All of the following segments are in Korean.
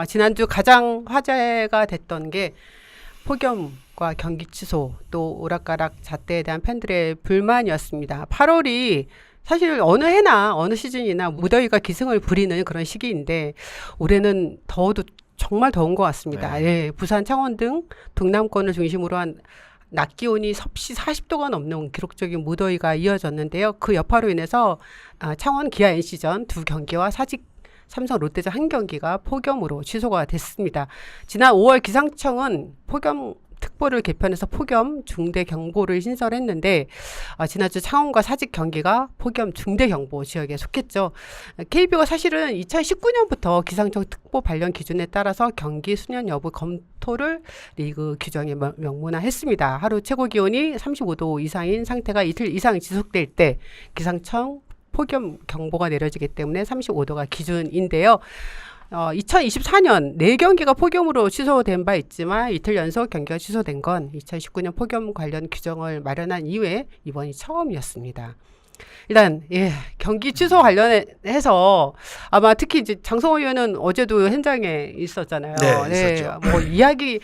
지난주 가장 화제가 됐던 게 폭염과 경기 취소 또 오락가락 잣대에 대한 팬들의 불만이었습니다. 8월이 사실 어느 해나 어느 시즌이나 무더위가 기승을 부리는 그런 시기인데 올해는 더워도 정말 더운 것 같습니다. 예, 부산, 창원 등 동남권을 중심으로 한 낮 기온이 섭씨 40도가 넘는 기록적인 무더위가 이어졌는데요. 그 여파로 인해서 창원 기아 NC전 두 경기와 사직 삼성 롯데전 한 경기가 폭염으로 취소가 됐습니다. 지난 5월 기상청은 폭염 특보를 개편해서 폭염 중대 경보를 신설했는데 지난주 창원과 사직 경기가 폭염 중대 경보 지역에 속했죠. KBO가 사실은 2019년부터 기상청 특보 발령 기준에 따라서 경기 수년 여부 검토를 리그 규정에 명문화했습니다. 하루 최고 기온이 35도 이상인 상태가 이틀 이상 지속될 때 기상청 폭염 경보가 내려지기 때문에 35도가 기준인데요. 2024년 4경기가 폭염으로 취소된 바 있지만 이틀 연속 경기가 취소된 건 2019년 폭염 관련 규정을 마련한 이후에 이번이 처음이었습니다. 일단 경기 취소 관련해서 아마 특히 이제 장성호 의원은 어제도 현장에 있었잖아요. 네, 있었죠. 뭐 이야기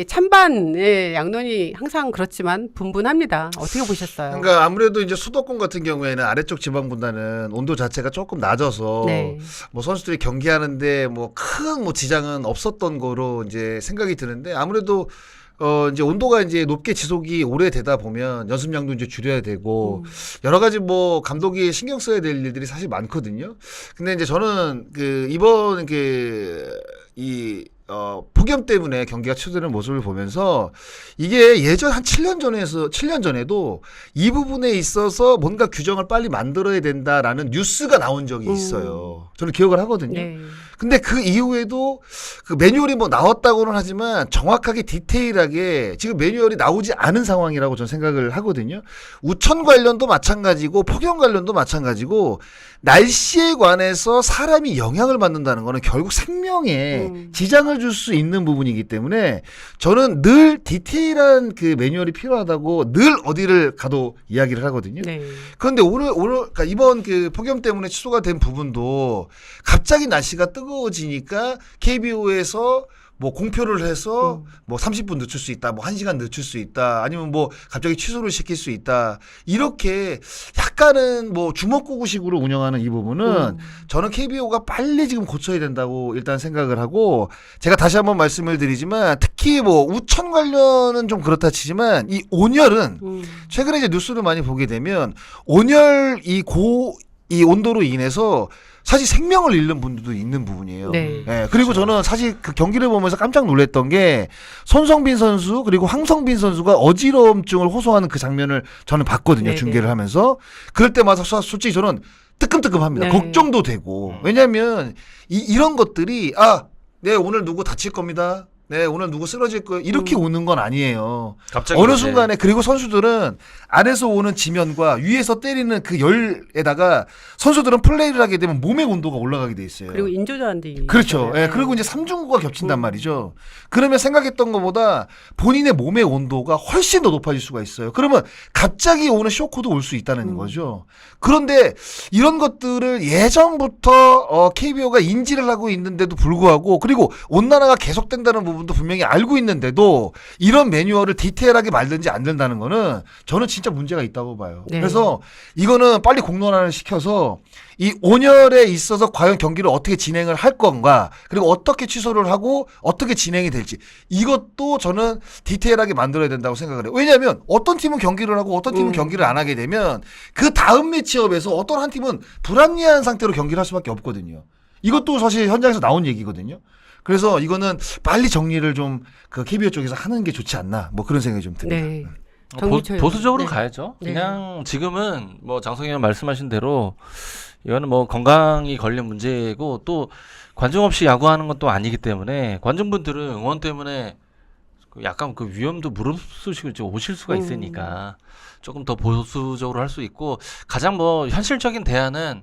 찬반 양론이 항상 그렇지만 분분합니다. 어떻게 보셨어요? 그러니까 아무래도 이제 수도권 같은 경우에는 아래쪽 지방보다는 온도 자체가 조금 낮아서 네. 뭐 선수들이 경기하는데 뭐 큰 뭐 지장은 없었던 거로 이제 생각이 드는데 아무래도 이제 온도가 이제 높게 지속이 오래 되다 보면 연습량도 이제 줄여야 되고 여러 가지 뭐 감독이 신경 써야 될 일들이 사실 많거든요. 근데 이제 저는 이번 폭염 때문에 경기가 취소되는 모습을 보면서 이게 예전 한 7년 전에도 이 부분에 있어서 뭔가 규정을 빨리 만들어야 된다라는 뉴스가 나온 적이 있어요. 저는 기억을 하거든요. 네. 근데 그 이후에도 그 매뉴얼이 뭐 나왔다고는 하지만 정확하게 디테일하게 지금 매뉴얼이 나오지 않은 상황이라고 저는 생각을 하거든요. 우천 관련도 마찬가지고 폭염 관련도 마찬가지고 날씨에 관해서 사람이 영향을 받는다는 거는 결국 생명에 지장을 줄 수 있는 부분이기 때문에 저는 늘 디테일한 그 매뉴얼이 필요하다고 늘 어디를 가도 이야기를 하거든요. 네. 그런데 오늘 그러니까 이번 그 폭염 때문에 취소가 된 부분도 갑자기 날씨가 뜨거워지니까 KBO에서 뭐 공표를 해서 뭐 30분 늦출 수 있다, 뭐 1시간 늦출 수 있다, 아니면 뭐 갑자기 취소를 시킬 수 있다. 이렇게 약간은 뭐 주먹구구식으로 운영하는 이 부분은 저는 KBO가 빨리 지금 고쳐야 된다고 일단 생각을 하고 제가 다시 한번 말씀을 드리지만 특히 뭐 우천 관련은 좀 그렇다 치지만 이 온열은 최근에 이제 뉴스를 많이 보게 되면 온열 이 온도로 인해서 사실 생명을 잃는 분들도 있는 부분이에요. 네. 그리고 저는 사실 그 경기를 보면서 깜짝 놀랐던 게 손성빈 선수 그리고 황성빈 선수가 어지러움증을 호소하는 그 장면을 저는 봤거든요. 네네. 중계를 하면서. 그럴 때마다 솔직히 저는 뜨끔뜨끔합니다. 네. 걱정도 되고. 왜냐하면 이런 것들이 네 오늘 누구 다칠 겁니다. 네 오늘 누구 쓰러질 거예요. 이렇게 오는 건 아니에요. 갑자기 어느 순간에 그리고 선수들은 안에서 오는 지면과 위에서 때리는 그 열에다가 선수들은 플레이를 하게 되면 몸의 온도가 올라가게 돼 있어요. 그리고 인조자한테 그렇죠. 그리고 이제 삼중구가 겹친단 말이죠. 그러면 생각했던 것보다 본인의 몸의 온도가 훨씬 더 높아질 수가 있어요. 그러면 갑자기 오는 쇼크도 올 수 있다는 거죠. 그런데 이런 것들을 예전부터 KBO가 인지를 하고 있는데도 불구하고 그리고 온난화가 계속된다는 부분도 분명히 알고 있는데도 이런 매뉴얼을 디테일하게 만들지 않는다는 거는 저는 진짜 문제가 있다고 봐요. 네. 그래서 이거는 빨리 공론화를 시켜서 이 온열에 있어서 과연 경기를 어떻게 진행을 할 건가 그리고 어떻게 취소를 하고 어떻게 진행이 될지 이것도 저는 디테일하게 만들어야 된다고 생각을 해요. 왜냐하면 어떤 팀은 경기를 하고 어떤 팀은 경기를 안 하게 되면 그 다음 매치업에서 어떤 한 팀은 불합리한 상태로 경기를 할 수밖에 없거든요. 이것도 사실 현장에서 나온 얘기거든요. 그래서 이거는 빨리 정리를 좀 그 KBO 쪽에서 하는 게 좋지 않나 뭐 그런 생각이 좀 듭니다. 네. 정기철 보수적으로 네. 가야죠. 네. 그냥 지금은 뭐 장성희 의원 말씀하신 대로 이거는 뭐 건강이 걸린 문제고 또 관중 없이 야구하는 것도 아니기 때문에 관중분들은 응원 때문에 약간 그 위험도 무릅쓰시고 이제 오실 수가 있으니까 조금 더 보수적으로 할 수 있고 가장 뭐 현실적인 대안은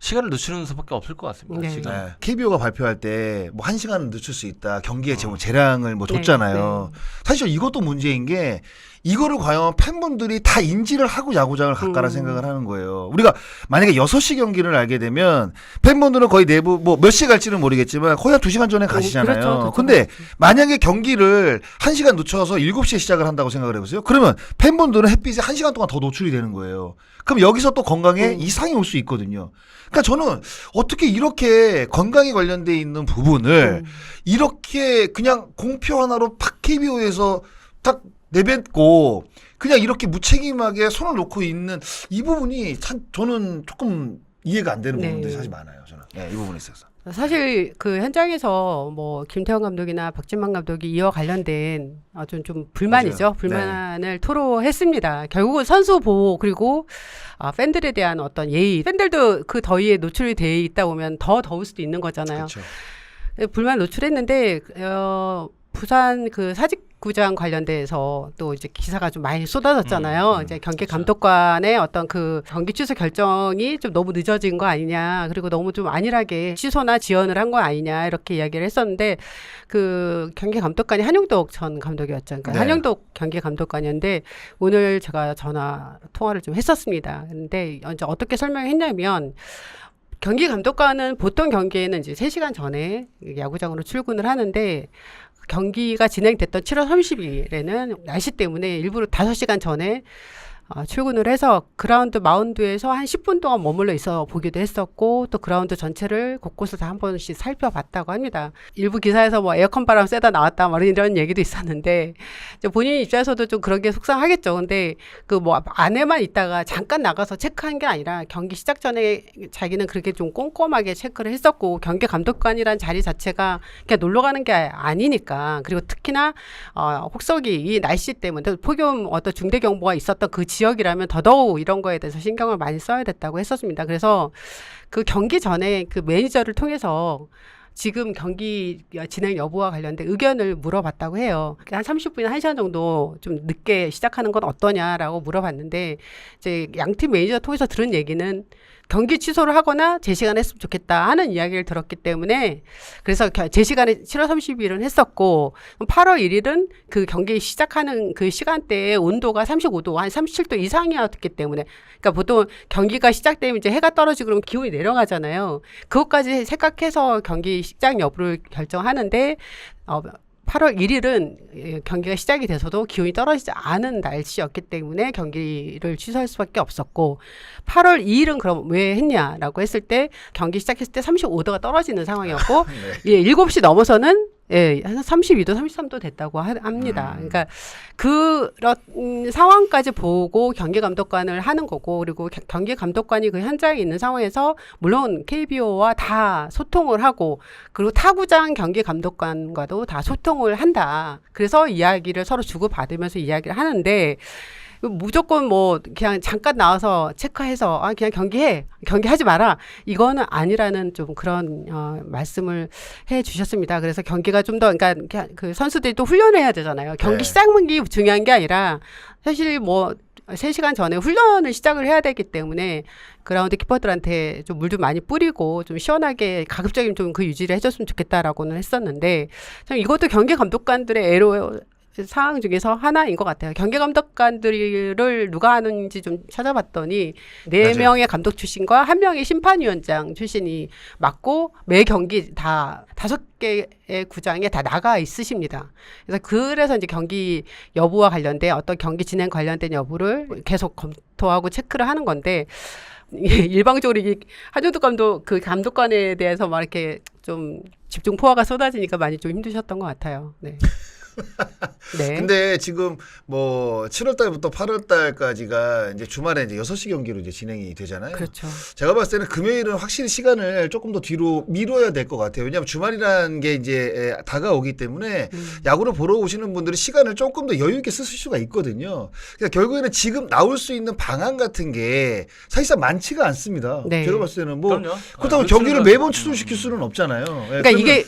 시간을 늦추는 수밖에 없을 것 같습니다. 네. 지금. KBO가 발표할 때 뭐 1시간은 늦출 수 있다. 경기의 재량을 뭐 줬잖아요. 네. 사실 이것도 문제인 게 이거를 과연 팬분들이 다 인지를 하고 야구장을 갈까라 생각을 하는 거예요. 우리가 만약에 6시 경기를 알게 되면 팬분들은 거의 내부 뭐 몇 시에 갈지는 모르겠지만 거의 한 2시간 전에 가시잖아요. 그렇죠. 근데 만약에 경기를 1시간 늦춰서 7시에 시작을 한다고 생각을 해보세요. 그러면 팬분들은 햇빛에 1시간 동안 더 노출이 되는 거예요. 그럼 여기서 또 건강에 이상이 올 수 있거든요. 그러니까 저는 어떻게 이렇게 건강에 관련돼 있는 부분을 이렇게 그냥 공표 하나로 팍 KBO에서 딱 내뱉고 그냥 이렇게 무책임하게 손을 놓고 있는 이 부분이 참 저는 조금 이해가 안 되는 네. 부분들이 사실 많아요. 저는 이 부분에 있어서. 사실 그 현장에서 뭐 김태형 감독이나 박진만 감독이 이와 관련된 좀 불만이죠. 맞아요. 불만을 토로했습니다. 결국은 선수 보호 그리고 팬들에 대한 어떤 예의. 팬들도 그 더위에 노출이 돼 있다 보면 더 더울 수도 있는 거잖아요. 그렇죠. 불만 노출했는데 부산 그 사직구장 관련돼서 또 이제 기사가 좀 많이 쏟아졌잖아요. 이제 경기 그렇죠. 감독관의 어떤 그 경기 취소 결정이 좀 너무 늦어진 거 아니냐, 그리고 너무 좀 안일하게 취소나 지연을 한 거 아니냐 이렇게 이야기를 했었는데 그 경기 감독관이 한용덕 전 감독이었죠. 그러니까 네. 한용덕 경기 감독관이었는데 오늘 제가 전화 통화를 좀 했었습니다. 근데 이제 어떻게 설명했냐면. 경기 감독관은 보통 경기에는 이제 3시간 전에 야구장으로 출근을 하는데 경기가 진행됐던 7월 30일에는 날씨 때문에 일부러 5시간 전에 출근을 해서 그라운드 마운드에서 한 10분 동안 머물러 있어 보기도 했었고 또 그라운드 전체를 곳곳을 다 한 번씩 살펴봤다고 합니다. 일부 기사에서 뭐 에어컨 바람 쐬다 나왔다 뭐 이런 얘기도 있었는데 본인 입장에서도 좀 그런 게 속상하겠죠. 근데 그 뭐 안에만 있다가 잠깐 나가서 체크한 게 아니라 경기 시작 전에 자기는 그렇게 좀 꼼꼼하게 체크를 했었고 경기 감독관이란 자리 자체가 그냥 놀러 가는 게 아니니까 그리고 특히나 혹석이 이 날씨 때문에 폭염 어떤 중대 경보가 있었던 그 지역이라면 더더욱 이런 거에 대해서 신경을 많이 써야 됐다고 했었습니다. 그래서 그 경기 전에 그 매니저를 통해서 지금 경기 진행 여부와 관련된 의견을 물어봤다고 해요. 한 30분이나 1시간 정도 좀 늦게 시작하는 건 어떠냐라고 물어봤는데 이제 양팀 매니저 통해서 들은 얘기는 경기 취소를 하거나 제시간 했으면 좋겠다 하는 이야기를 들었기 때문에 그래서 제시간에 7월 30일은 했었고 8월 1일은 그 경기 시작하는 그 시간대에 온도가 35도 한 37도 이상이었기 때문에 그러니까 보통 경기가 시작되면 이제 해가 떨어지고 그러면 기온이 내려가잖아요. 그것까지 생각해서 경기 시작 여부를 결정하는데 8월 1일은 경기가 시작이 돼서도 기온이 떨어지지 않은 날씨였기 때문에 경기를 취소할 수밖에 없었고 8월 2일은 그럼 왜 했냐라고 했을 때 경기 시작했을 때 35도가 떨어지는 상황이었고 예, 7시 넘어서는 예, 한 32도, 33도 됐다고 합니다. 그러니까 그런 상황까지 보고 경기 감독관을 하는 거고 그리고 경기 감독관이 그 현장에 있는 상황에서 물론 KBO와 다 소통을 하고 그리고 타구장 경기 감독관과도 다 소통을 한다. 그래서 이야기를 서로 주고받으면서 이야기를 하는데 무조건 뭐 그냥 잠깐 나와서 체크해서 그냥 경기하지 마라 이거는 아니라는 좀 그런 말씀을 해주셨습니다. 그래서 경기가 좀 더 그러니까 그 선수들이 또 훈련해야 되잖아요. 경기 시작이 중요한 게 아니라 사실 뭐 3시간 전에 훈련을 시작을 해야 되기 때문에 그라운드 키퍼들한테 좀 물 좀 많이 뿌리고 좀 시원하게 가급적이면 좀 그 유지를 해줬으면 좋겠다라고는 했었는데 참 이것도 경기 감독관들의 애로 상황 중에서 하나인 것 같아요. 경기 감독관들을 누가 하는지 좀 찾아봤더니 4명의 감독 출신과 1명의 심판위원장 출신이 맡고 매 경기 다 5개의 구장에 다 나가 있으십니다. 그래서 이제 경기 여부와 관련된 어떤 경기 진행 관련된 여부를 계속 검토하고 체크를 하는 건데 일방적으로 한용덕 감독 그 감독관에 대해서 막 이렇게 좀 집중 포화가 쏟아지니까 많이 좀 힘드셨던 것 같아요. 네. 네. 근데 지금 뭐 7월 달부터 8월 달까지가 이제 주말에 이제 6시 경기로 이제 진행이 되잖아요. 그렇죠. 제가 봤을 때는 금요일은 확실히 시간을 조금 더 뒤로 미뤄야 될 것 같아요. 왜냐하면 주말이라는 게 이제 다가오기 때문에 야구를 보러 오시는 분들이 시간을 조금 더 여유 있게 쓰실 수가 있거든요. 그러니까 결국에는 지금 나올 수 있는 방안 같은 게 사실상 많지가 않습니다. 네. 제가 봤을 때는 뭐 그럼요. 그렇다고 경기를 매번 취소시킬 수는 없잖아요. 그러니까 이게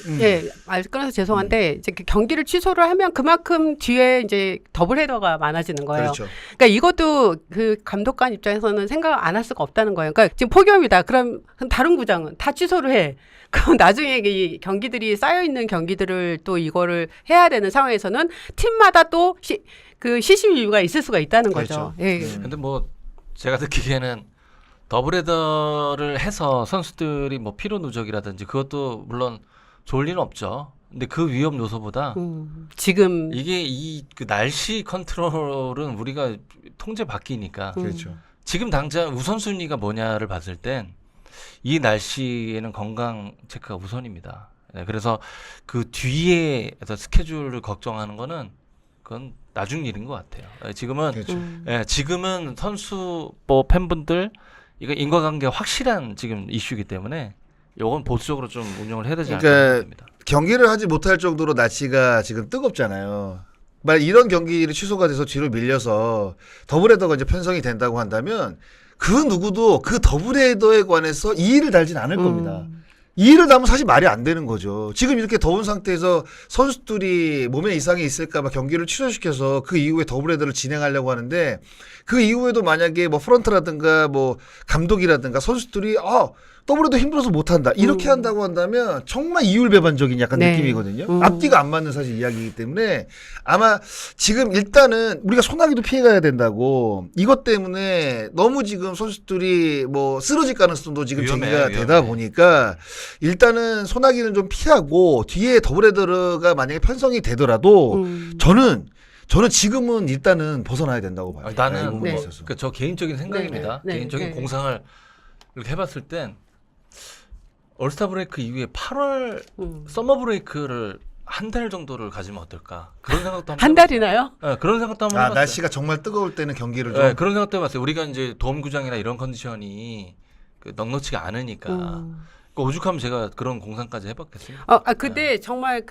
끊어서 죄송한데 이제 그 경기를 취소를 하면 그러면 그만큼 뒤에 이제 더블 헤더가 많아지는 거예요. 그렇죠. 그러니까 이것도 그 감독관 입장에서는 생각 안 할 수가 없다는 거예요. 그러니까 지금 폭염이다. 그럼 다른 구장은 다 취소를 해. 그럼 나중에 이 경기들이 쌓여 있는 경기들을 또 이거를 해야 되는 상황에서는 팀마다 또 그 시실 이유가 있을 수가 있다는 거죠. 그렇죠. 예. 근데 뭐 제가 듣기에는 더블헤더를 해서 선수들이 뭐 피로 누적이라든지 그것도 물론 좋을 리는 없죠. 근데 그 위험 요소보다 지금 이게 이 그 날씨 컨트롤은 우리가 통제 바뀌니까 그렇죠. 지금 당장 우선순위가 뭐냐를 봤을 땐 이 날씨에는 건강 체크가 우선입니다. 네, 그래서 그 뒤에 스케줄을 걱정하는 거는 그건 나중 일인 것 같아요. 지금은 그렇죠. 예, 지금은 선수 뭐 팬분들 이거 인과관계 확실한 지금 이슈이기 때문에 요건 보수적으로 좀 운영을 해야 되지 않을까 그러니까 생각합니다. 경기를 하지 못할 정도로 날씨가 지금 뜨겁잖아요. 만약 이런 경기를 취소가 돼서 뒤로 밀려서 더블헤더가 이제 편성이 된다고 한다면 그 누구도 그 더블헤더에 관해서 이의를 달진 않을 겁니다. 이의를 달면 사실 말이 안 되는 거죠. 지금 이렇게 더운 상태에서 선수들이 몸에 이상이 있을까 봐 경기를 취소시켜서 그 이후에 더블헤더를 진행하려고 하는데 그 이후에도 만약에 뭐 프런트라든가 뭐 감독이라든가 선수들이 더블헤더 힘들어서 못한다 이렇게 한다고 한다면 정말 이율배반적인 약간 네. 느낌이거든요. 앞뒤가 안 맞는 사실 이야기이기 때문에 아마 지금 일단은 우리가 소나기도 피해가야 된다고 이것 때문에 너무 지금 선수들이 뭐 쓰러질 가능성도 지금 제기가 되다 보니까 일단은 소나기는 좀 피하고 뒤에 더블헤더가 만약에 편성이 되더라도 저는 지금은 일단은 벗어나야 된다고 봐요. 나는 이 부분에 네. 있어서. 그 저 개인적인 생각입니다. 네, 네, 개인적인 네. 공상을 이렇게 해봤을 땐 올스타 브레이크 이후에 8월 서머 브레이크를 한 달 정도를 가지면 어떨까? 그런 생각도 한번 한 달이나요? 네, 그런 생각도 한번 해봤어요. 날씨가 정말 뜨거울 때는 경기를 좀 네, 그런 생각도 해봤어요. 우리가 이제 돔구장이나 이런 컨디션이 그 넉넉치가 않으니까 그 오죽하면 제가 그런 공상까지 해봤겠습니까? 근데 정말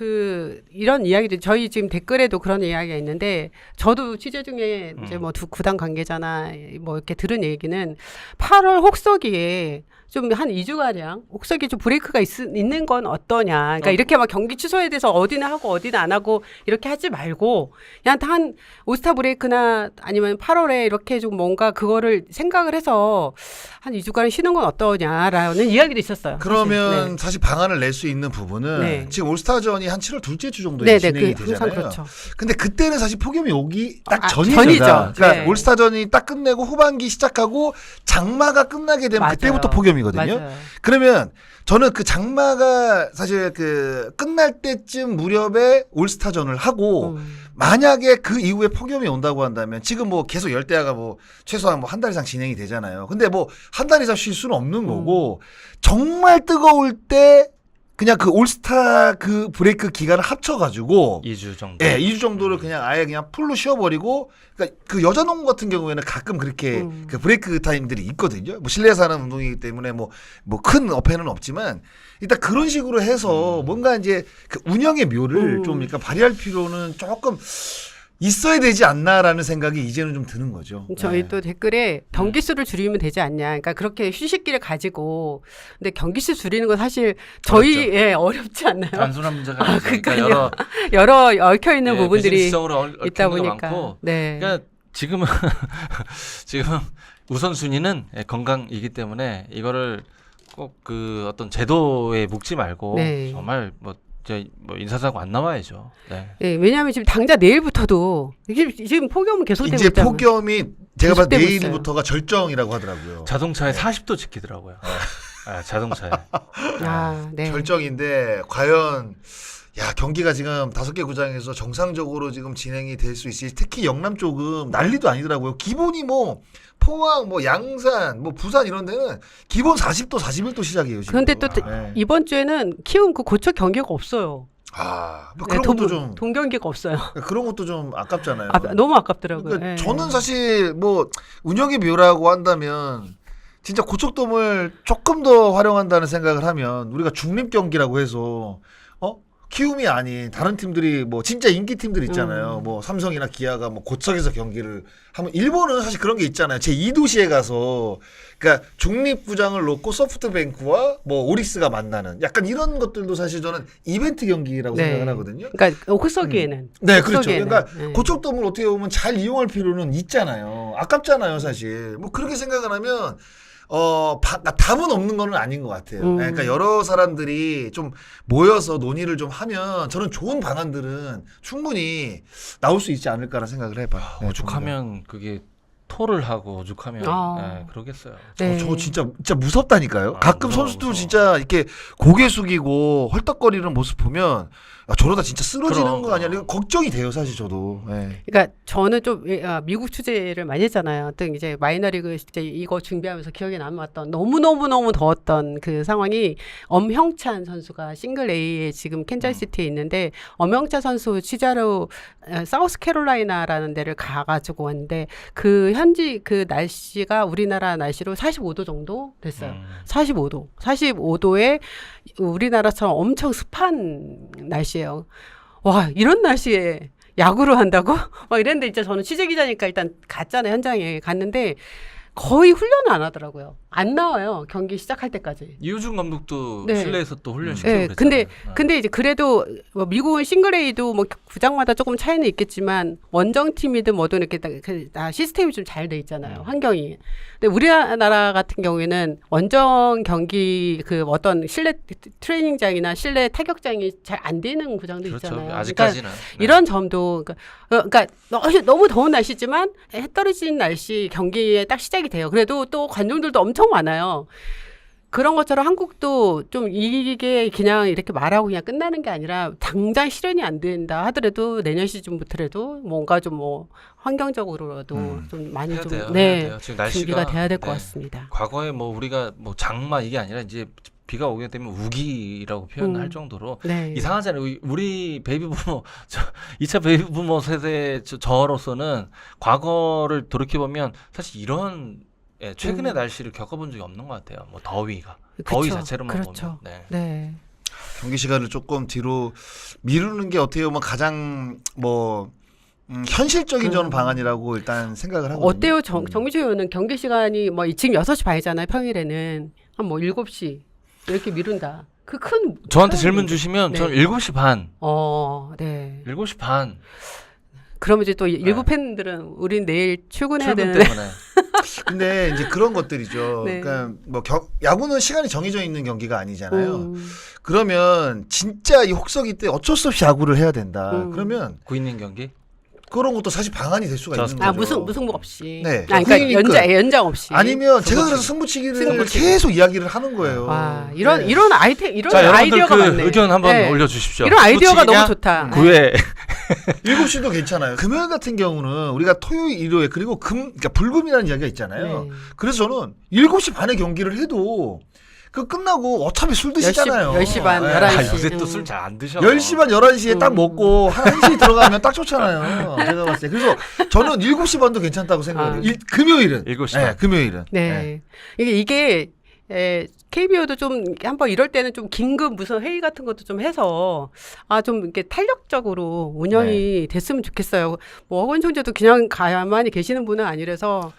이런 이야기들 저희 지금 댓글에도 그런 이야기가 있는데 저도 취재 중에 이제 뭐 두 구단 관계자나 뭐 이렇게 들은 얘기는 8월 혹서기에 좀 한 2주가량 혹서기 좀 브레이크가 있는 건 어떠냐. 그러니까 이렇게 막 경기 취소에 대해서 어디는 하고 어디는 안 하고 이렇게 하지 말고 그냥 한 올스타 브레이크나 아니면 8월에 이렇게 좀 뭔가 그거를 생각을 해서 한 2주간 쉬는 건 어떠냐라는 이야기도 있었어요. 그러면 네. 사실 방안을 낼 수 있는 부분은 네. 지금 올스타전이 한 7월 둘째 주 정도에 네, 진행이 항상 되잖아요. 그렇죠. 근데 그때는 사실 폭염이 오기 딱 전이죠. 전이죠. 그러니까 네. 올스타전이 딱 끝내고 후반기 시작하고 장마가 끝나게 되면 맞아요. 그때부터 폭염이거든요. 맞아요. 그러면 저는 그 장마가 사실 그 끝날 때쯤 무렵에 올스타전을 하고 만약에 그 이후에 폭염이 온다고 한다면 지금 뭐 계속 열대야가 뭐 최소한 뭐 한 달 이상 진행이 되잖아요. 근데 뭐 한 달 이상 쉴 수는 없는 거고 정말 뜨거울 때 그냥 그 올스타 그 브레이크 기간을 합쳐가지고 2주 정도. 예, 2주 정도를 그냥 아예 그냥 풀로 쉬어버리고, 그러니까 그 여자 농구 같은 경우에는 가끔 그렇게 그 브레이크 타임들이 있거든요. 뭐 실내에서 하는 운동이기 때문에 뭐 큰 어폐는 없지만 일단 그런 식으로 해서 뭔가 이제 그 운영의 묘를 좀 그러니까 발휘할 필요는 조금 있어야 되지 않나라는 생각이 이제는 좀 드는 거죠. 저희 네. 또 댓글에 경기 수를 줄이면 되지 않냐. 그러니까 그렇게 휴식기를 가지고 근데 경기 수 줄이는 건 사실 저희 어렵지 않나요? 단순한 문제가 아니죠. 그러니까요. 여러 여러 얽혀 있는 부분들이 비즈니스적으로 있다 얽힌 게 보니까. 많고. 네. 그러니까 지금은 우선순위는 건강이기 때문에 이거를 꼭 그 어떤 제도에 묶지 말고 네. 정말 뭐 인사사고 안 나와야죠. 네. 네, 왜냐하면 지금 당장 내일부터도 지금 폭염은 계속되고 이제 있잖아요. 폭염이 제가 봤을 때 계속되고 내일부터가 절정이라고 하더라고요. 자동차에 40도 지키더라고요. 자동차에. 네. 절정인데 과연 경기가 지금 5개 구장에서 정상적으로 지금 진행이 될 수 있을지, 특히 영남 쪽은 난리도 아니더라고요. 기본이 뭐 포항, 뭐 양산, 뭐 부산 이런 데는 기본 40도, 41도 시작이에요. 지금. 그런데 또 네. 이번 주에는 키움 그 고척 경기가 없어요. 뭐 그런 것도 좀 동경기가 없어요. 그런 것도 좀 아깝잖아요. 너무 아깝더라고요. 그러니까 네. 저는 사실 뭐 운영의 묘라고 한다면 진짜 고척돔을 조금 더 활용한다는 생각을 하면 우리가 중립 경기라고 해서 키움이 아닌 다른 팀들이 뭐 진짜 인기 팀들 있잖아요. 뭐 삼성이나 기아가 뭐 고척에서 경기를 하면 일본은 사실 그런 게 있잖아요. 제 2도시에 가서 그러니까 중립구장을 놓고 소프트뱅크와 뭐 오릭스가 만나는 약간 이런 것들도 사실 저는 이벤트 경기라고 네. 생각을 하거든요. 그러니까 옥석이에는 네, 그렇죠. 옥석에는. 그러니까 네. 고척돔을 어떻게 보면 잘 이용할 필요는 있잖아요. 아깝잖아요, 사실. 뭐 그렇게 생각을 하면 답은 없는 거는 아닌 것 같아요. 네, 그러니까 여러 사람들이 좀 모여서 논의를 좀 하면 저는 좋은 방안들은 충분히 나올 수 있지 않을까라는 생각을 해봐요. 네, 오죽하면 그게 토를 하고 오죽하면 네, 그러겠어요. 네. 저 진짜 무섭다니까요. 가끔 무서워, 선수들 무서워. 진짜 이렇게 고개 숙이고 헐떡거리는 모습 보면 야, 저러다 진짜 쓰러지는 그럼, 거 아니야? 그럼. 걱정이 돼요, 사실 저도. 네. 그러니까 저는 좀 미국 취재를 많이 했잖아요. 또 이제 마이너리그 이제 이거 준비하면서 기억에 남았던 너무 더웠던 그 상황이 엄형찬 선수가 싱글 A에 지금 캔자스시티에 있는데 엄형찬 선수 취재로 사우스캐롤라이나라는 데를 가가지고 왔는데 그 현지 그 날씨가 우리나라 날씨로 45도 정도 됐어요. 45도에 우리나라처럼 엄청 습한 날씨예요. 와, 이런 날씨에 야구를 한다고? 막 이랬는데 이제 저는 취재 기자니까 일단 갔잖아요. 현장에 갔는데 거의 훈련을 안 하더라고요. 안 나와요. 경기 시작할 때까지. 이우준 감독도 네. 실내에서 또 훈련시키고 네, 그랬잖아요. 근데 이제 그래도 뭐 미국은 싱글레이도 뭐 구장마다 조금 차이는 있겠지만 원정팀이든 뭐든 이렇게 다 시스템이 좀 잘 돼 있잖아요. 환경이. 근데 우리나라 같은 경우에는 원정 경기 그 어떤 실내 트레이닝장이나 실내 타격장이 잘 안 되는 구장도 그렇죠. 있잖아요. 아직까지는. 네. 이런 점도 그러니까 너무 더운 날씨지만 해 떨어진 날씨 경기에 딱 시작이 돼요. 그래도 또 관중들도 엄청 많아요. 그런 것처럼 한국도 좀 이게 그냥 이렇게 말하고 그냥 끝나는 게 아니라 당장 실현이 안 된다 하더라도 내년 시즌부터라도 뭔가 좀 뭐 환경적으로라도 좀 많이 해야 좀 돼요. 네, 해야 돼요. 지금 날씨가 준비가 돼야 될 것 네. 같습니다. 과거에 뭐 우리가 뭐 장마 이게 아니라 이제 비가 오게 되면 우기라고 표현할 정도로 네. 이상하잖아요. 우리 베이비 부모 2차 베이비 부모 세대 저로서는 과거를 돌이켜 보면 사실 이런 최근의 날씨를 겪어본 적이 없는 것 같아요. 뭐 더위가 더위 그쵸. 자체로만 그렇죠. 보면. 네. 네. 경기 시간을 조금 뒤로 미루는 게 어떻게 보면 가장 뭐 현실적인 저는 방안이라고 일단 생각을 하거든요. 어때요? 정미주 의원은 경기 시간이 뭐 지금 6시 반이잖아요. 평일에는 한 뭐 7시 이렇게 미룬다. 그 큰 저한테 질문 주시면 네. 저는 7시 반. 네. 7시 반. 그러면 이제 또 일부 팬들은 우린 내일 출근해야 출근 되는데 때문에. 근데 이제 그런 것들이죠. 네. 그러니까 뭐 야구는 시간이 정해져 있는 경기가 아니잖아요. 그러면 진짜 이 혹서기 때 어쩔 수 없이 야구를 해야 된다. 그러면 구인닝 경기? 그런 것도 사실 방안이 될 수가 있는 거죠. 무승부 없이. 네. 그러니까 연장 없이. 아니면 제가 그래서 승부치기를 계속 이야기를 하는 거예요. 와, 이런 네. 이런 아이템 자, 여러분들 아이디어가 그 많네. 의견 한번 네. 올려주십시오. 이런 아이디어가 스포츠기냐? 너무 좋다. 9회 7시도 괜찮아요. 금요일 같은 경우는 우리가 토요일, 일요일 그리고 그러니까 불금이라는 이야기가 있잖아요. 네. 그래서 저는 7시 반에 경기를 해도 그 끝나고 어차피 술 드시잖아요. 10시 반, 네. 11시. 아, 요새 또 술 잘 안 드셔. 10시 반, 11시에 딱 먹고 한 1시 들어가면 딱 좋잖아요. 제가 봤을 때. 그래서 저는 7시 반도 괜찮다고 생각해요. 금요일은. 7시 네, 반. 금요일은. 네. 이게 KBO도 좀 한번 이럴 때는 좀 긴급 무슨 회의 같은 것도 좀 해서 좀 이렇게 탄력적으로 운영이 됐으면 좋겠어요. 뭐 허건 총재도 그냥 가만히 계시는 분은 아니라서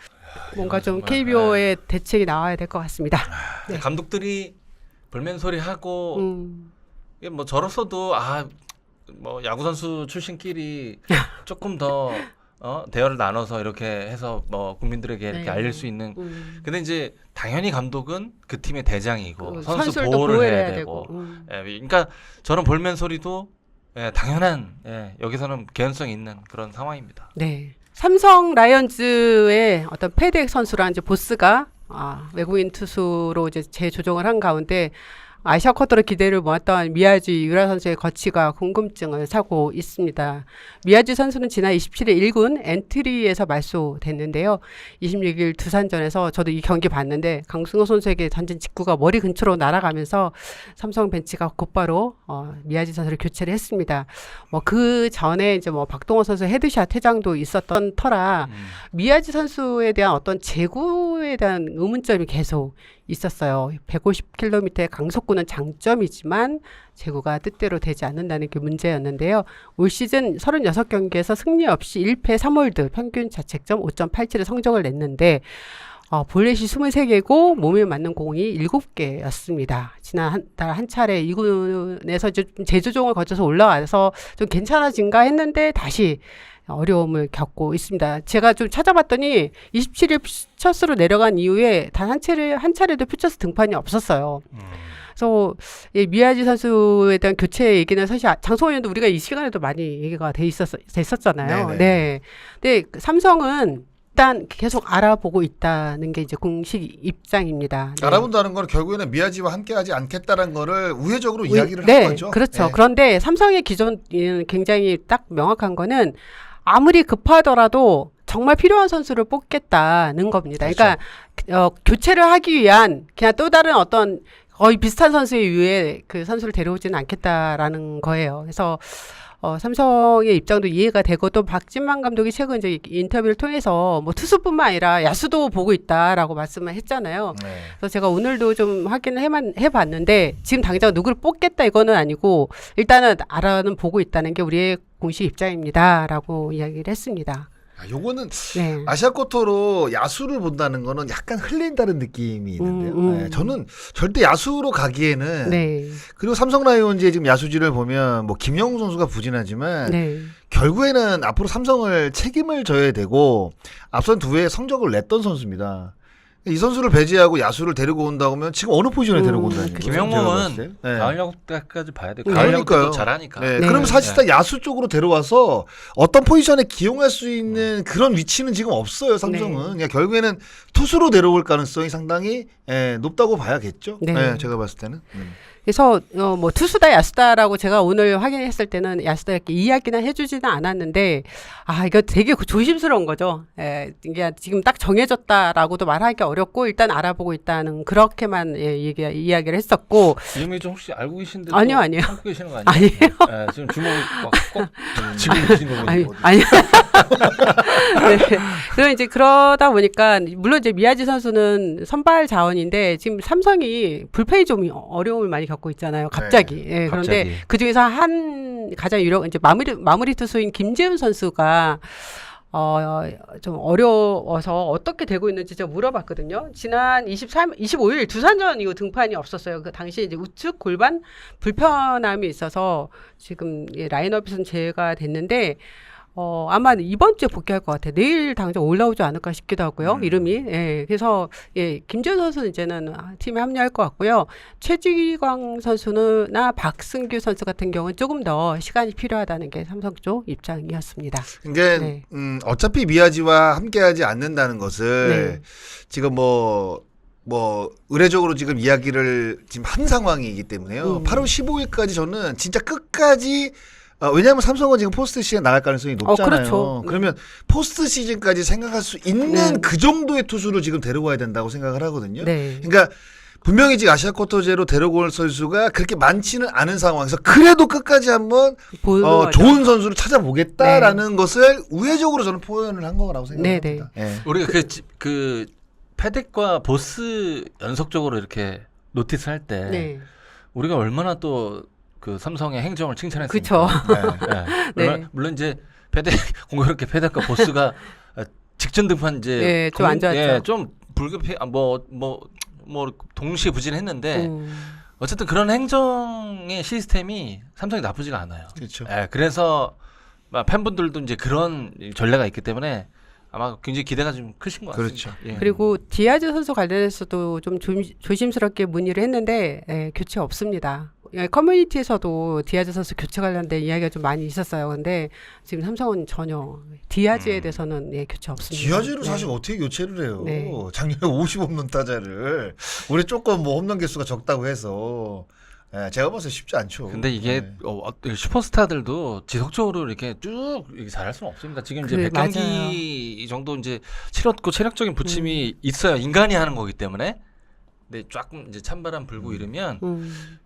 뭔가 좀 정말, KBO의 대책이 나와야 될 것 같습니다. 네. 감독들이 불면 소리 하고 이게 뭐 저로서도 뭐 야구 선수 출신끼리 조금 더 대화를 나눠서 이렇게 해서 뭐 국민들에게 이렇게 네. 알릴 수 있는. 근데 이제 당연히 감독은 그 팀의 대장이고 선수 선수들도 보호를 해야 해야 되고. 그러니까 저런 볼멘 소리도 당연한 여기서는 개연성이 있는 그런 상황입니다. 네. 삼성 라이언즈의 어떤 패덱 선수랑 이제 보스가 외국인 투수로 이제 재조정을 한 가운데 아시아 쿼터로 기대를 모았던 미야지 유라 선수의 거취가 궁금증을 사고 있습니다. 미야지 선수는 지난 27일 1군 엔트리에서 말소됐는데요. 26일 두산전에서 저도 이 경기 봤는데 강승호 선수에게 던진 직구가 머리 근처로 날아가면서 삼성 벤치가 곧바로 미야지 선수를 교체를 했습니다. 뭐 그 전에 이제 뭐 박동원 선수 헤드샷 퇴장도 있었던 터라 미야지 선수에 대한 어떤 재구에 대한 의문점이 계속 있었어요. 150km의 강속구는 장점이지만 제구가 뜻대로 되지 않는다는 게 문제였는데요. 올 시즌 36경기에서 승리 없이 1패 3홀드, 평균 자책점 5.87의 성적을 냈는데 볼넷이 23개고 몸에 맞는 공이 7개였습니다. 지난 달 한 차례 2군에서 이제 좀 재조정을 거쳐서 올라와서 좀 괜찮아진가 했는데 다시 어려움을 겪고 있습니다. 제가 좀 찾아봤더니 27일 퓨처스로 내려간 이후에 단 한 차례도 퓨처스 등판이 없었어요. 그래서 이 미야지 선수에 대한 교체 얘기는 사실 장성호 의원도 우리가 이 시간에도 많이 얘기가 됐었잖아요. 네네. 네. 근데 삼성은 일단 계속 알아보고 있다는 게 이제 공식 입장입니다. 네. 알아본다는 건 결국에는 미야지와 함께하지 않겠다라는 거를 우회적으로 이야기를 네, 한 거죠. 그렇죠. 네. 그런데 삼성의 기존은 굉장히 딱 명확한 거는 아무리 급하더라도 정말 필요한 선수를 뽑겠다는 겁니다. 그러니까 교체를 하기 위한 그냥 또 다른 어떤 거의 비슷한 선수에 의해 그 선수를 데려오지는 않겠다라는 거예요. 그래서 삼성의 입장도 이해가 되고 또 박진만 감독이 최근 이제 인터뷰를 통해서 뭐 투수뿐만 아니라 야수도 보고 있다라고 말씀을 했잖아요. 네. 그래서 제가 오늘도 좀 확인을 해봤는데 지금 당장 누구를 뽑겠다 이거는 아니고 일단은 알아는 보고 있다는 게 우리의 공식 입장입니다라고 이야기를 했습니다. 요거는 네. 아시아쿼터로 야수를 본다는 거는 약간 흘린다는 느낌이 있는데요. 네, 저는 절대 야수로 가기에는 네. 그리고 삼성 라이온즈의 지금 야수진을 보면 뭐 김영우 선수가 부진하지만 네. 결국에는 앞으로 삼성을 책임을 져야 되고 앞선 두 해에 성적을 냈던 선수입니다. 이 선수를 배제하고 야수를 데리고 온다고 하면 지금 어느 포지션에 데리고 온다는 거예요? 김영mom은 네. 가을 야구 때까지 봐야 돼. 네. 가을 야구 그러니까요. 때도 잘하니까. 네. 네. 그럼 사실상 야수 쪽으로 데려와서 어떤 포지션에 기용할 수 있는 그런 위치는 지금 없어요. 삼성은. 그냥 결국에는 투수로 데려올 가능성이 상당히 높다고 봐야겠죠. 네. 네, 제가 봤을 때는. 그래서 뭐 투수다 야수다라고 제가 오늘 확인했을 때는 야수다 이렇게 이야기는 해주지는 않았는데 이거 되게 조심스러운 거죠. 이게 지금 딱 정해졌다라고도 말하기 어렵고 일단 알아보고 있다는 그렇게만 이야기를 했었고 이름이 좀 혹시 알고 계신데 아니요. 참고 계시는 거 아니에요? 아니에요. 네, 지금 주먹을 꼭 지금 계시는 거 아니, 보니까 아니. 네. 그럼 이제 그러다 보니까 물론 이제 미야지 선수는 선발 자원인데 지금 삼성이 불펜이 좀 어려움을 많이 겪고 있잖아요. 갑자기. 예, 그런데 갑자기. 그 중에서 가장 이제 마무리 투수인 김재훈 선수가 좀 어려워서 어떻게 되고 있는지 제가 물어봤거든요. 지난 25일 두산전 이후 등판이 없었어요. 그 당시 이제 우측 골반 불편함이 있어서 지금 라인업에서는 제외가 됐는데 아마 이번 주에 복귀할 것 같아요. 내일 당장 올라오지 않을까 싶기도 하고요. 이름이. 예. 그래서 김재훈 선수는 이제는 팀에 합류할 것 같고요. 최지광 선수나 박승규 선수 같은 경우는 조금 더 시간이 필요하다는 게 삼성 쪽 입장이었습니다. 그러니까 네. 어차피 미야지와 함께하지 않는다는 것을 네. 지금 뭐 의례적으로 지금 이야기를 지금 한 상황이기 때문에요. 8월 15일까지 저는 진짜 끝까지 왜냐하면 삼성은 지금 포스트 시즌 나갈 가능성이 높잖아요. 그렇죠. 그러면 포스트 시즌까지 생각할 수 있는 그 정도의 투수를 지금 데려와야 된다고 생각을 하거든요. 네. 그러니까 분명히 지금 아시아 쿼터제로 데려올 선수가 그렇게 많지는 않은 상황에서 그래도 끝까지 한번 좋은 선수를 찾아보겠다라는 것을 우회적으로 저는 표현을 한 거라고 생각합니다. 네. 우리가 그 패덱과 보스 연속적으로 이렇게 노티스 할 때 네. 우리가 얼마나 또 그 삼성의 행정을 칭찬했습니까? 그렇죠. 네. 물론 이제 공교롭게 패덱과 보스가 직전 등판 이제 좀 안 좋았죠. 좀 불급해 뭐 동시에 부진했는데 어쨌든 그런 행정의 시스템이 삼성이 나쁘지가 않아요. 그렇죠. 그래서 팬분들도 이제 그런 전례가 있기 때문에 아마 굉장히 기대가 좀 크신 것 같습니다. 그렇죠. 그리고 디아즈 선수 관련해서도 좀 조심스럽게 문의를 했는데 교체 없습니다. 커뮤니티에서도 디아즈 선수 교체 관련된 이야기가 좀 많이 있었어요. 근데 지금 삼성은 전혀 디아즈에 대해서는 교체 없습니다. 디아즈를 사실 어떻게 교체를 해요? 네. 작년에 50홈런 타자를 우리 조금 뭐 홈런 개수가 적다고 해서 제가 봐서 쉽지 않죠. 근데 이게 슈퍼스타들도 지속적으로 이렇게 쭉 이렇게 잘할 수는 없습니다. 지금 이제 100경기 정도 이제 치렀고 체력적인 부침이 있어요. 인간이 하는 거기 때문에. 근데 조금 이제 찬바람 불고 이러면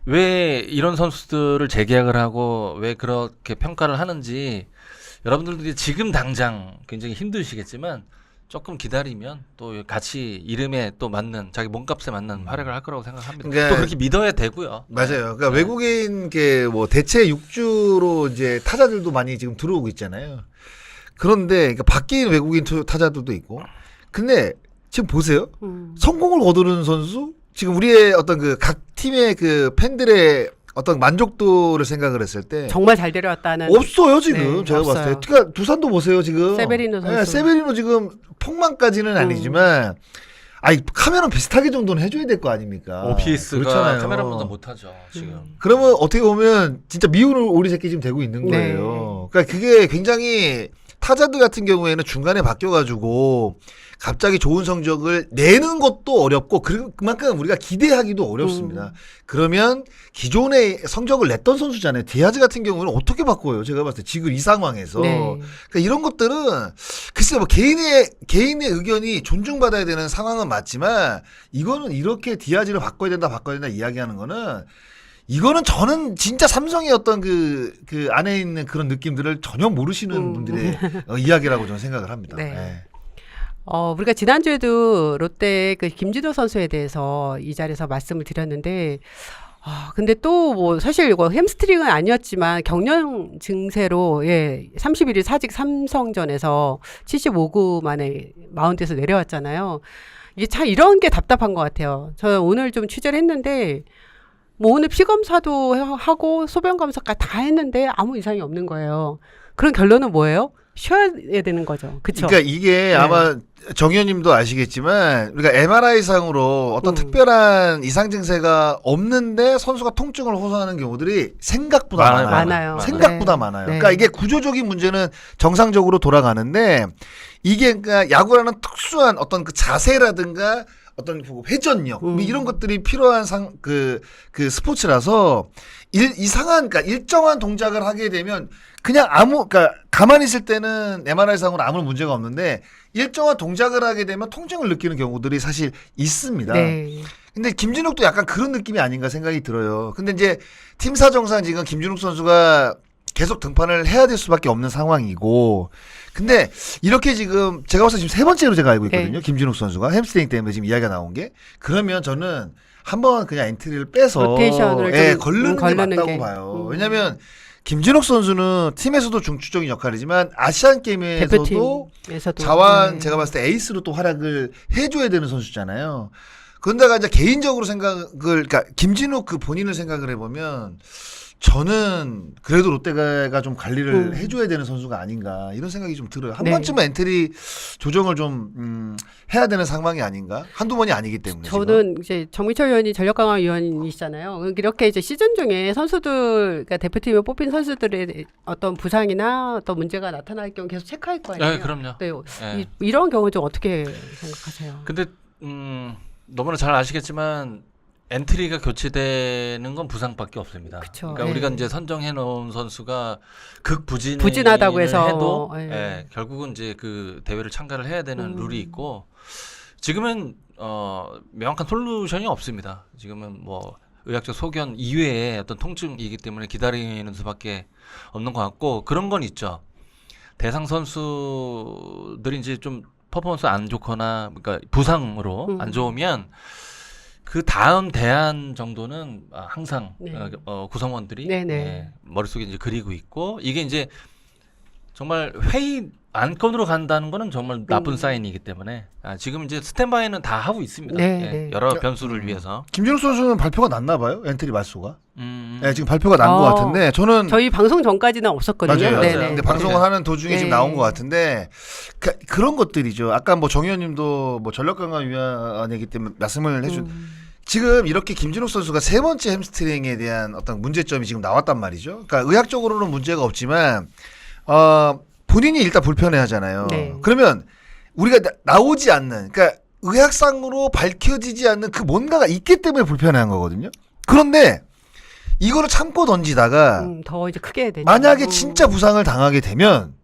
왜 이런 선수들을 재계약을 하고 왜 그렇게 평가를 하는지 여러분들도 지금 당장 굉장히 힘드시겠지만 조금 기다리면 또 같이 이름에 또 맞는 자기 몸값에 맞는 활약을 할 거라고 생각합니다. 그러니까 또 그렇게 믿어야 되고요. 맞아요. 그러니까 네. 외국인 뭐 대체 육주로 이제 타자들도 많이 지금 들어오고 있잖아요. 그런데 그러니까 바뀐 외국인 타자들도 있고. 근데 지금 보세요. 성공을 거두는 선수 지금 우리의 어떤 그 각 팀의 그 팬들의 어떤 만족도를 생각을 했을 때 정말 잘 데려왔다는. 없어요 지금. 네, 제가 없어요. 봤을 때. 그러니까 두산도 보세요 지금. 세베리노 선수. 네, 세베리노 지금 폭망까지는 아니지만 아니 카메론 비슷하게 정도는 해줘야 될 거 아닙니까? OPS가 그렇잖아요. 카메라보다 못하죠 지금. 그러면 어떻게 보면 진짜 미운 오리 새끼 지금 되고 있는 네. 거예요. 그러니까 그게 굉장히 타자들 같은 경우에는 중간에 바뀌어가지고 갑자기 좋은 성적을 내는 것도 어렵고 그만큼 우리가 기대하기도 어렵습니다. 그러면 기존에 성적을 냈던 선수잖아요. 디아즈 같은 경우는 어떻게 바꿔요? 제가 봤을 때 지금 이 상황에서 네. 그러니까 이런 것들은 글쎄 뭐 개인의 의견이 존중받아야 되는 상황은 맞지만 이거는 이렇게 디아즈를 바꿔야 된다 이야기하는 거는 이거는 저는 진짜 삼성의 어떤 그 안에 있는 그런 느낌들을 전혀 모르시는 분들의 이야기라고 저는 생각을 합니다. 네. 네. 우리가 지난주에도 롯데 그 김진호 선수에 대해서 이 자리에서 말씀을 드렸는데, 근데 또 뭐 사실 이거 햄스트링은 아니었지만 경련 증세로 31일 사직 삼성전에서 75구 만에 마운드에서 내려왔잖아요. 이게 참 이런 게 답답한 것 같아요. 저 오늘 좀 취재를 했는데 뭐 오늘 피 검사도 하고 소변 검사까지 다 했는데 아무 이상이 없는 거예요. 그런 결론은 뭐예요? 쉬어야 되는 거죠. 그렇죠? 그러니까 이게 아마 정 의원님도 아시겠지만 우리가 MRI상으로 어떤 특별한 이상 증세가 없는데 선수가 통증을 호소하는 경우들이 생각보다 많아요. 많아요. 생각보다 네. 많아요. 네. 그러니까 이게 구조적인 문제는 정상적으로 돌아가는데 이게 그러니까 야구라는 특수한 어떤 그 자세라든가 어떤 회전력 뭐 이런 것들이 필요한 그 스포츠라서 이상한 그러니까 일정한 동작을 하게 되면 그냥 그러니까 가만히 있을 때는 MRI상으로 아무 문제가 없는데 일정한 동작을 하게 되면 통증을 느끼는 경우들이 사실 있습니다. 네. 근데 김진욱도 약간 그런 느낌이 아닌가 생각이 들어요. 근데 이제 팀 사정상 지금 김진욱 선수가 계속 등판을 해야 될 수밖에 없는 상황이고, 근데 이렇게 지금 제가 봤을 때 지금 3번째로 제가 알고 있거든요. 네. 김진욱 선수가 햄스트링 때문에 지금 이야기가 나온 게, 그러면 저는 한번 그냥 엔트리를 빼서 로테이션을 좀 걸르는 게 걸르는 맞다고 게. 봐요. 왜냐하면 김진욱 선수는 팀에서도 중추적인 역할이지만 아시안 게임에서도 대표팀에서도 자완 제가 봤을 때 에이스로 또 활약을 해줘야 되는 선수잖아요. 그런데가 이제 개인적으로 그러니까 김진욱 그 본인을 생각을 해보면 저는 그래도 롯데가 좀 관리를 해줘야 되는 선수가 아닌가 이런 생각이 좀 들어요. 한 네. 번쯤은 엔트리 조정을 좀 해야 되는 상황이 아닌가? 한두 번이 아니기 때문에. 저는 이제 정미철 위원이 전력 강화 위원이시잖아요. 이렇게 이제 시즌 중에 선수들, 그러니까 대표팀에 뽑힌 선수들의 어떤 부상이나 어떤 문제가 나타날 경우 계속 체크할 거 아니에요. 네, 그럼요. 네, 네. 이런 경우 좀 어떻게 생각하세요? 근데 너무나 잘 아시겠지만 엔트리가 교체되는 건 부상밖에 없습니다. 그쵸. 그러니까 네. 우리가 이제 선정해 놓은 선수가 부진하다고 해서 해도 예. 결국은 이제 그 대회를 참가를 해야 되는 룰이 있고 지금은 명확한 솔루션이 없습니다. 지금은 뭐 의학적 소견 이외에 어떤 통증이기 때문에 기다리는 수밖에 없는 것 같고 그런 건 있죠. 대상 선수들이 이제 좀 퍼포먼스 안 좋거나 그러니까 부상으로 안 좋으면 그 다음 대안 정도는 항상 네. 구성원들이 네네. 머릿속에 이제 그리고 있고 이게 이제 정말 회의 안건으로 간다는 거는 정말 나쁜 사인이기 때문에 지금 이제 스탠바이는 다 하고 있습니다. 네, 예, 네. 여러 변수를 위해서. 김진욱 선수는 발표가 났나 봐요. 엔트리 말수가. 음. 네, 지금 발표가 난 것 같은데 저는 저희 방송 전까지는 없었거든요. 맞아요. 네네. 근데 방송을 하는 도중에 네. 지금 나온 것 같은데 그런 것들이죠. 아까 뭐 정 의원님도 뭐 전력 강화 위원이기 때문에 말씀을 해준. 지금 이렇게 김진욱 선수가 3번째 햄스트링에 대한 어떤 문제점이 지금 나왔단 말이죠. 그러니까 의학적으로는 문제가 없지만 본인이 일단 불편해하잖아요. 네. 그러면 우리가 나오지 않는, 그러니까 의학상으로 밝혀지지 않는 그 뭔가가 있기 때문에 불편해한 거거든요. 그런데 이거를 참고 던지다가 더 이제 크게 되죠. 만약에 진짜 부상을 당하게 되면,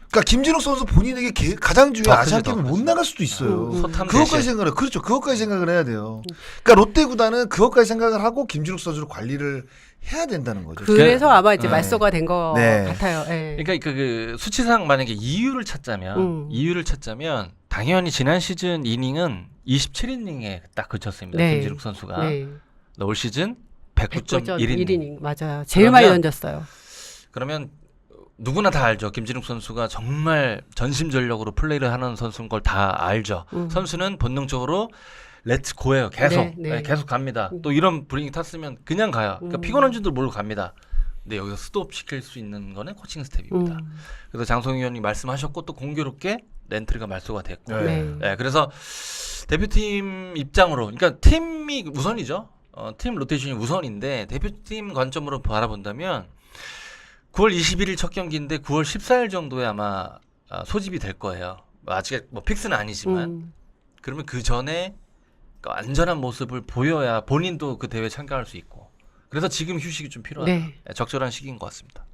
그러니까 김진욱 선수 본인에게 가장 중요한 아시안 게임을 못 나갈 수도 있어요. 소탐 그것까지 대신. 생각을 그렇죠. 그것까지 생각을 해야 돼요. 그러니까 롯데 구단은 그것까지 생각을 하고 김진욱 선수를 관리를 해야 된다는 거죠. 그래서 아마 이제 네. 말소가 된 것 네. 같아요. 예. 그러니까 그 수치상 만약에 이유를 찾자면 당연히 지난 시즌 이닝은 27이닝에 딱 그쳤습니다. 네. 김진욱 선수가. 네. 근데 올 시즌 109.1이닝. 1이닝 맞아요. 제일 많이 그러면- 던졌어요. 그러면 누구나 다 알죠. 김진욱 선수가 정말 전심전력으로 플레이를 하는 선수인 걸 다 알죠. 선수는 본능적으로 렛츠 고예요. 계속. 네, 네. 네, 계속 갑니다. 또 이런 브링이 탔으면 그냥 가요. 그러니까 피곤한 줄도 모르고 갑니다. 근데 여기서 스톱 시킬 수 있는 거는 코칭 스텝입니다. 그래서 장성희 의원이 말씀하셨고 또 공교롭게 렌트리가 말소가 됐고. 네. 네, 그래서 대표팀 입장으로, 그러니까 팀이 우선이죠. 팀 로테이션이 우선인데 대표팀 관점으로 바라본다면 9월 21일 첫 경기인데 9월 14일 정도에 아마 소집이 될 거예요. 아직 뭐 픽스는 아니지만 그러면 그 전에 안전한 모습을 보여야 본인도 그 대회에 참가할 수 있고. 그래서 지금 휴식이 좀 필요하다. 네. 적절한 시기인 것 같습니다.